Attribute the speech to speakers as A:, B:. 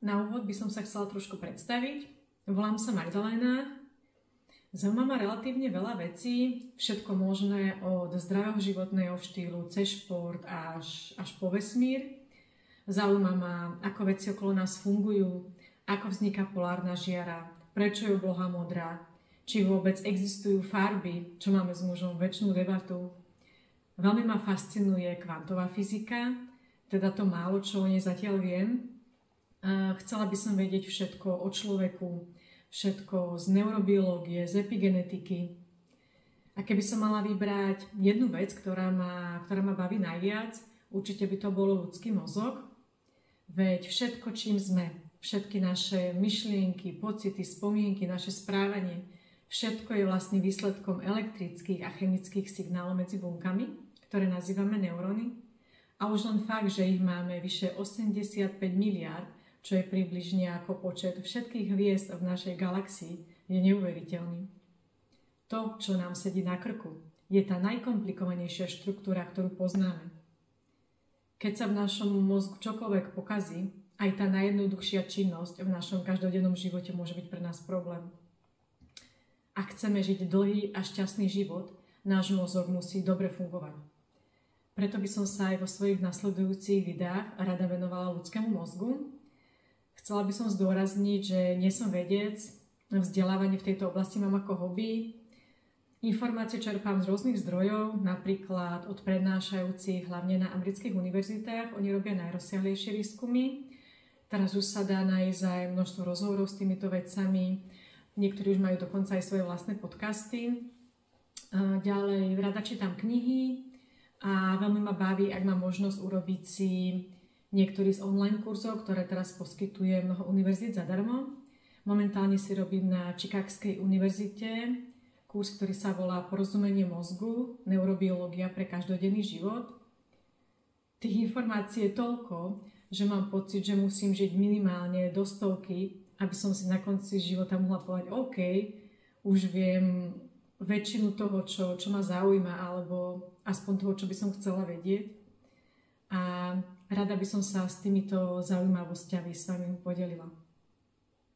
A: Na úvod by som sa chcela trošku predstaviť. Volám sa Magdalena. Zaujíma ma relatívne veľa vecí, všetko možné od zdravého životného štýlu, cez šport až po vesmír. Zaujíma ma, ako veci okolo nás fungujú, ako vzniká polárna žiara, prečo je obloha modrá, či vôbec existujú farby, čo máme s mužom väčšinu debatu. Veľmi ma fascinuje kvantová fyzika, teda to málo, čo o nej zatiaľ viem. Chcela by som vedieť všetko o človeku, všetko z neurobiológie, z epigenetiky. A keby som mala vybrať jednu vec, ktorá ma baví najviac, určite by to bolo ľudský mozog. Veď všetko, čím sme, všetky naše myšlienky, pocity, spomienky, naše správanie, všetko je vlastne výsledkom elektrických a chemických signálov medzi bunkami, ktoré nazývame neuróny. A už len fakt, že ich máme vyše 85 miliárd, čo je približne ako počet všetkých hviezd v našej galaxii, je neuveriteľný. To, čo nám sedí na krku, je tá najkomplikovanejšia štruktúra, ktorú poznáme. Keď sa v našom mozgu čokoľvek pokazí, aj tá najjednoduchšia činnosť v našom každodennom živote môže byť pre nás problém. Ak chceme žiť dlhý a šťastný život, náš mozog musí dobre fungovať. Preto by som sa aj vo svojich nasledujúcich videách rada venovala ľudskému mozgu. Chcela by som zdôrazniť, že nie som vedec, vzdelávanie v tejto oblasti mám ako hobby. Informácie čerpám z rôznych zdrojov, napríklad od prednášajúcich, hlavne na amerických univerzitách. Oni robia najrozsiahlejšie výskumy. Teraz už sa dá nájsť aj množstvo rozhovorov s týmito vedcami. Niektorí už majú dokonca aj svoje vlastné podcasty. Ďalej rada čítam knihy a veľmi ma baví, ak mám možnosť urobiť si niektorý z online kurzov, ktoré teraz poskytuje mnoho univerzít zadarmo. Momentálne si robím na Chicagskej univerzite kurz, ktorý sa volá Porozumenie mozgu, neurobiológia pre každodenný život. Tých informácií je toľko, že mám pocit, že musím žiť minimálne do 100, aby som si na konci života mohla povedať OK, už viem väčšinu toho, čo ma zaujíma, alebo aspoň toho, čo by som chcela vedieť. A rada by som sa s týmito zaujímavosťami s vami podelila.